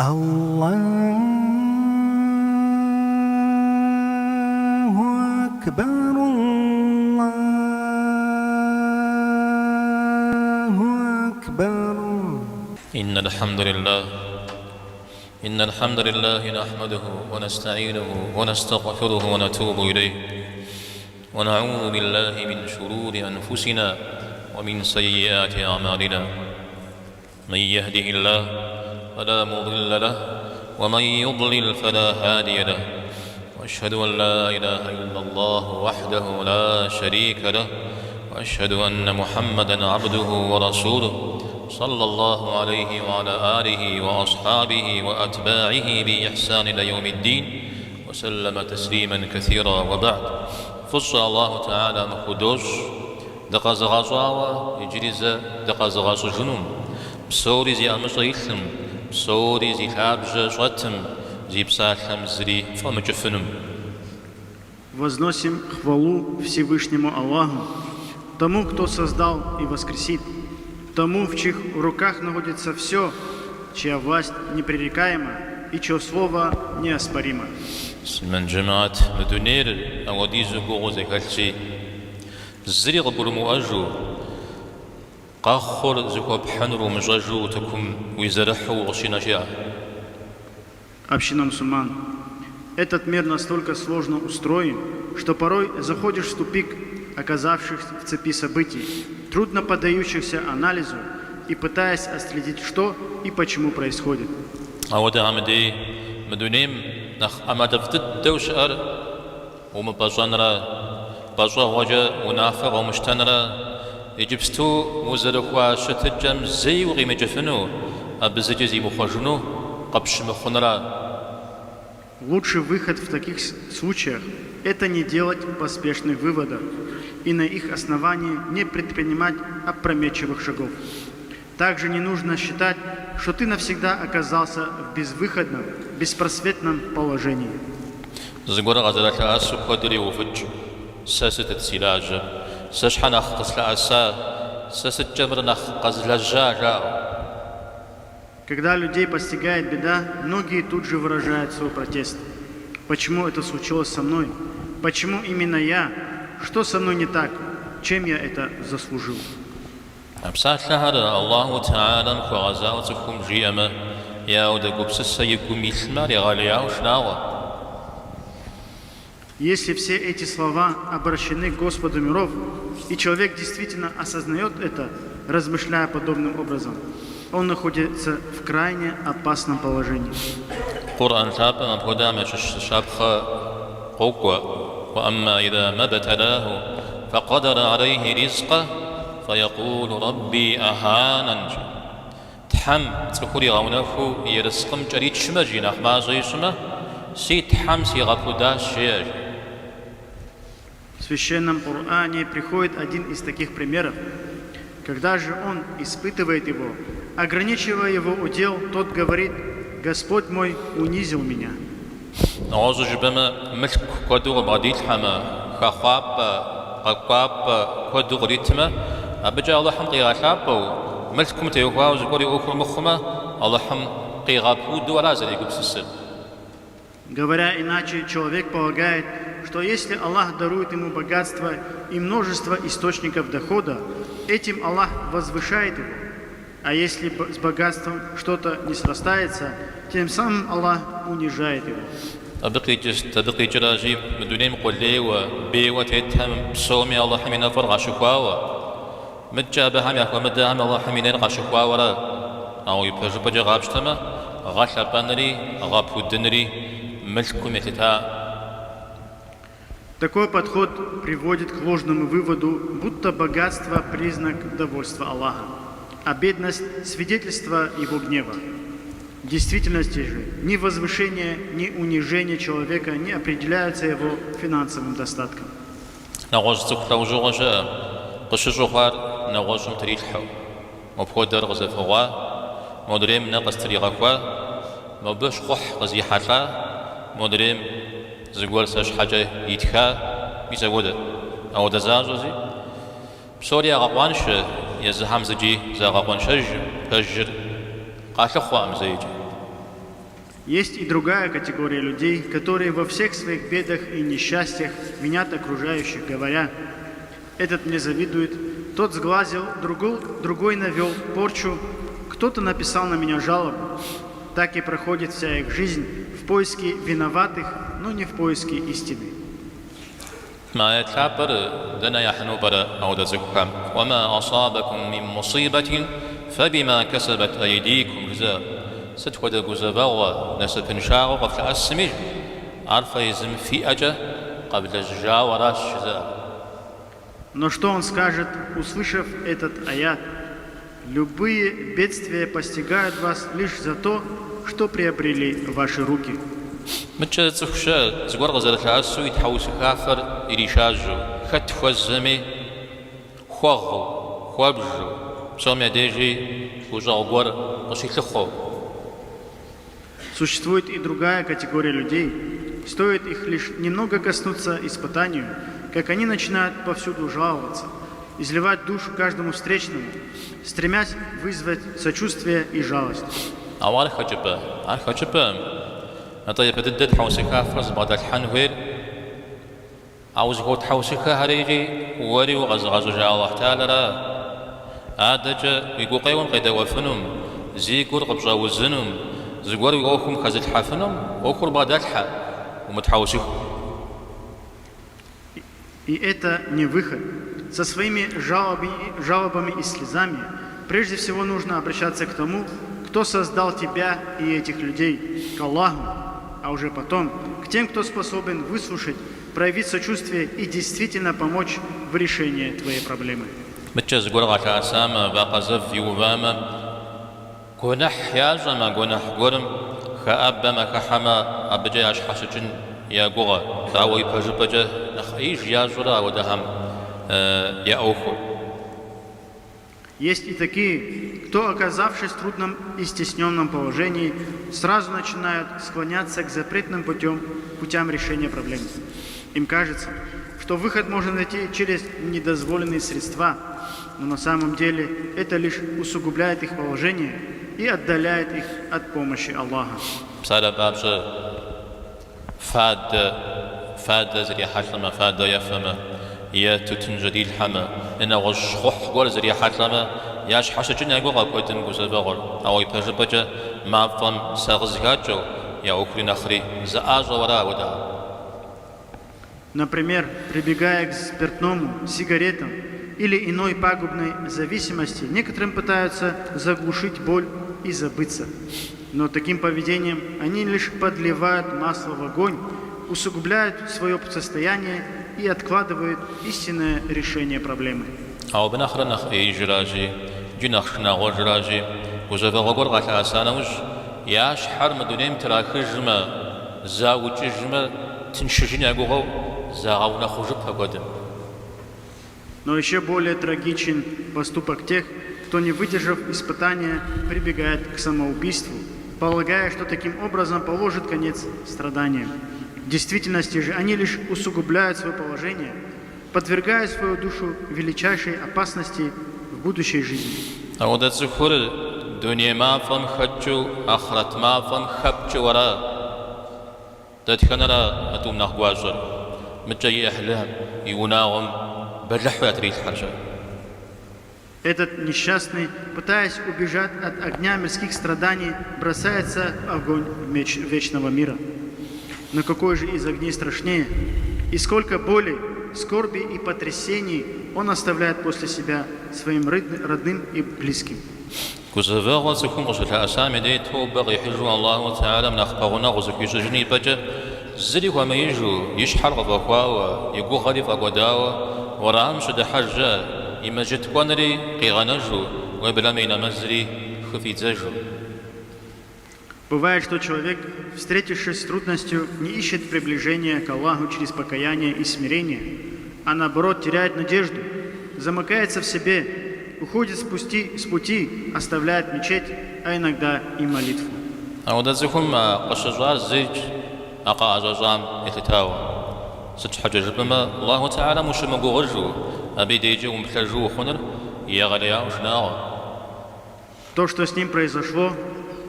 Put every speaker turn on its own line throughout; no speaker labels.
الله أكبر الله أكبر
إن الحمد لله نحمده ونستعينه ونستغفره ونتوب إليه ونعوذ بالله من شرور أنفسنا ومن سيئات أعمالنا من يهده الله فلا مضل له ومن يضلل فلا هادي له وأشهد أن لا إله إلا الله وحده لا شريك له وأشهد أن محمدًا عبده ورسوله صلى الله عليه وعلى آله وأصحابه وأتباعه بإحسان إلى يوم الدين وسلم تسليما كثيرا وبعد فصل الله تعالى مخدوش دقاز غازوا يجريز دقاز غاز جنوم بسوري زي أمشيثم بسوري زي خابج شوتم زي بسالهم زري فمجفنم.
Возносим хвалу Всевышнему Аллаху, тому, кто создал и воскресит, тому, в чьих руках находится все, чья власть непререкаема и чье слово неоспоримо.
من جماعة مدنير أوديز قوزي كالشي زريغ برمواجو قاخر زكو بحنرو مجاجو تكم ويزرحو وغشينا شيئا.
Община мусульман. Этот мир настолько сложно устроен, что порой заходишь в тупик, оказавшихся в цепи событий, трудно поддающихся анализу и пытаясь отследить, что и почему происходит.
أودا عمدي مدنيم نخ أمادفتت دوشأر ومباجانرا باجا وجا ونافق ومشتنرا يجبستو مزرقوا شتجم زي وغيم جفنو أبزج زي مخرجنو قبش مخنرا.
Лучший выход в таких случаях – это не делать поспешных выводов и на их основании не предпринимать опрометчивых шагов. Также не нужно считать, что ты навсегда оказался в безвыходном, беспросветном положении.
زغور غزلت أسو قدري وفج سست السلاج سشحن أخقص لأسا سست جمر نخ قزلجاجا.
Когда людей постигает беда, многие тут же выражают свой протест. Почему это случилось со мной? Почему именно я? Что со мной не так? Чем я это заслужил?
أبساطها الله تعالى خغزاوتكم جيما يا ودقوا بسسيكم يسمى لغاليا وشناوة.
Если все эти слова обращены к Господу миров, и человек действительно осознает это, размышляя подобным образом, он находится в крайне опасном положении.
قرآن شاب قدام شابخ قوة وأما إذا ما ابتلاه فقدر عليه رزقه فيقول ربي أهانن. تحم تقولي غونفو يرزقم جريت شمجي نخما زيشما سي تحم سي غفودا شيج.
В священном Коране приходит один из таких примеров. Когда же он испытывает его, ограничивая его удел, тот говорит: Господь мой унизил меня.
نعوذ جبما ملك كدور بديل حما خخاب خقاب كدور ريتما أبجا الله حم قيغاشابو ملكم تيوكاو زبوري أوكر مخما الله حم قيغابو دولا زي قبسسل.
Говоря иначе, человек полагает, что если Аллах дарует ему богатство и множество источников дохода, этим Аллах возвышает его. А если с богатством что-то не срастается, тем самым Аллах унижает его.
تبقي جراجي مدونين قولي وبيوة تهم بصومي الله حمينا فرغ شكواوا متجابها مياكوا مدام الله حمينا رغ شكواوا أو يبجو بجا غابشتما غاشا بانري غابو دنري ملكم يتتا.
Такой подход приводит к ложному выводу, будто богатство – признак довольства Аллаха, а бедность – свидетельство Его гнева. В действительности же ни возвышение, ни унижение человека не определяются его финансовым достатком.
زغور ساش حاجة يتخا بيزوده أو دزازوزي بسوريا غوانش يزهم زجي زغوانش هجر قاشخوا مزيج
Есть и другая категория людей, которые во всех своих бедах и несчастьях винят окружающих, говоря: «Этот мне завидует, тот сглазил, другой навел порчу, кто-то написал на меня жалобу». Так и проходит вся их жизнь в поиске виноватых, но не в поиске истины.
ما يتعبر دنا يحنو برا أو دزكم وما أصابكم من مصيبة فبما كسبت أيديكم جزاء ستخد جزاء نسب شاغ قبل السمير عرف يزم في أجا قبل الجاورة جزاء.
Но что он скажет, услышав этот аят? Любые бедствия постигают вас лишь за то, что приобрели ваши руки.
متى تخشى زغور غزل العسو يتحوس كافر يريشاجو خت خوزمي خوغو خوبجو سومي ديجي وزغور وشيخو.
Существует и другая категория людей. Стоит их лишь немного коснуться испытанию, как они начинают повсюду жаловаться, изливать душу каждому встречному, стремясь вызвать сочувствие и жалость.
أوار خجبة أطيب بدد حوسك أفرز بعد الحنوير عاوز قوت حوسك هريجي وري وغزغز جاء الله تعالى أدج يقول قيون قيد وفنم زيقور قبضة وزنم زيقور يقولكم خزت حفنم وكل بعد الحا ومتحوسك.
И это не выход. Со своими жалобами и слезами прежде всего нужно обращаться к тому, кто создал тебя и этих людей, к Аллаху, а уже потом к тем, кто способен выслушать, проявить сочувствие и действительно помочь в решении твоей проблемы. Есть и такие, кто, оказавшись в трудном и стесненном положении, сразу начинают склоняться к запретным путям решения проблем. Им кажется, что выход можно найти через недозволенные средства, но на самом деле это лишь усугубляет их положение и отдаляет их от помощи Аллаха.
يا تتنجدي الحما إن وشخ قول زري حتلما ياش حشجن يقول قوتن جزبغر أو يبجبج ما فم سغزجاجو يا أخري نخري زاج ورا ودا.
Например, прибегая к спиртному, сигаретам или иной пагубной зависимости, некоторым пытаются заглушить боль и забыться. Но таким поведением они лишь подливают масло в огонь, усугубляют свое состояние и откладывают истинное решение проблемы. Но еще более трагичен поступок тех, кто, не выдержав испытания, прибегает к самоубийству, полагая, что таким образом положит конец страданиям. В действительности же они лишь усугубляют свое положение, подвергая свою душу величайшей опасности в будущей жизни. Этот несчастный, пытаясь убежать от огня мирских страданий, бросается в огонь вечного мира. Но какой же из огней страшнее? И сколько боли, скорби и потрясений он оставляет после себя своим родным и близким. Бывает, что человек, встретившись с трудностью, не ищет приближения к Аллаху через покаяние и смирение, а наоборот теряет надежду, замыкается в себе, уходит с пути, оставляет мечеть, а иногда и молитву. То, что с ним произошло,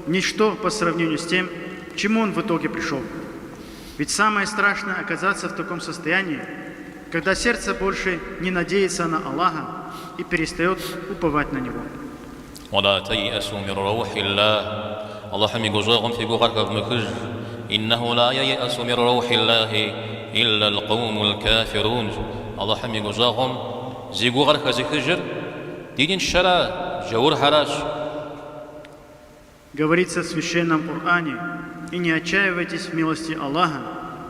ничто по сравнению с тем, к чему он в итоге пришел. Ведь самое страшное оказаться в таком состоянии, когда сердце больше не надеется на Аллаха и перестает уповать на Него.
ولا تيأسوا من روح الله الله حمي جزاهم في بغرك بمخج إنه لا ييأس من روح الله إلا القوم الكافرون الله حمي جزاهم زي بغرك زي خجر دين شرا جور حراش.
Говорится в Священном Коране: «И не отчаивайтесь в милости Аллаха,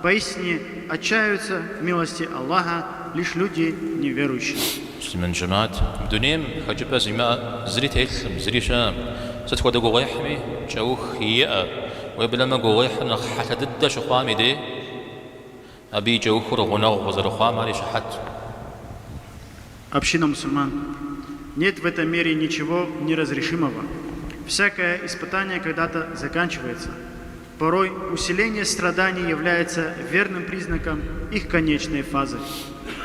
поистине отчаиваются в милости Аллаха лишь люди неверующие».
من جماعات بدونيم حجب زما زريت هيثم زري شام ستخو دغو غيحمي جوخ يا وبلا ما غو غيحنا حتى ضد شقامي دي ابي جوخ رغنا وزر خام علي شحت.
Община мусульман, нет в этом мире ничего неразрешимого. Всякое испытание когда-то заканчивается. Порой усиление страданий является верным признаком их конечной фазы.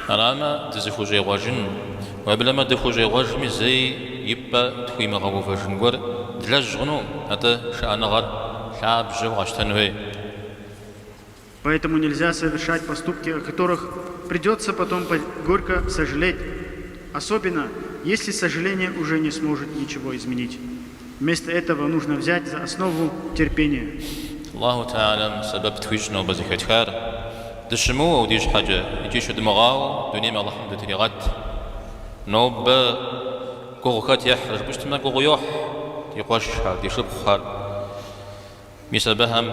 أراما تزخو جي واجن وبلا ما دخو جي واجن زي يبقى تخوي ما غو فاجن ور دلج غنو هذا شأن غر شعب جو عشتنوي.
Поэтому нельзя совершать поступки, о которых придется потом горько сожалеть, особенно если сожаление уже не сможет ничего изменить. Вместо этого нужно взять за основу терпение.
الله تعالى سبب تخويجنا وبزكاة خير دشمو وديش حاجة يجيش دمغاو دنيا ما الله حمد تريغات نوب كوغوكات يحرج بشت ما كوغو يوح يقواش حال يشرب خال ميسبهم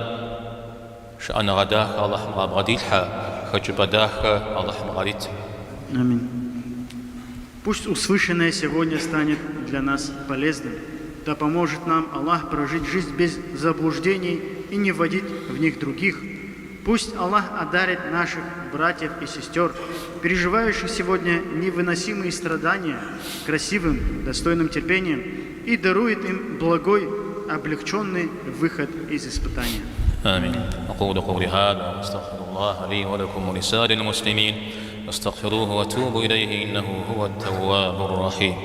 شأن غداك الله مغاب غديلها خجب داك الله مغاديت.
Аминь. Пусть услышанное сегодня станет для нас полезным. Да поможет нам Аллах прожить жизнь без заблуждений и не вводить в них других. Пусть Аллах одарит наших братьев и сестер, переживающих сегодня невыносимые страдания, красивым, достойным терпением и дарует им благой, облегченный выход из испытания.
آمين. أقول قولي هذا وأستغفر الله لي ولكم ولسائر المسلمين واستغفروه وتوبوا إليه إنه هو التواب الرحيم.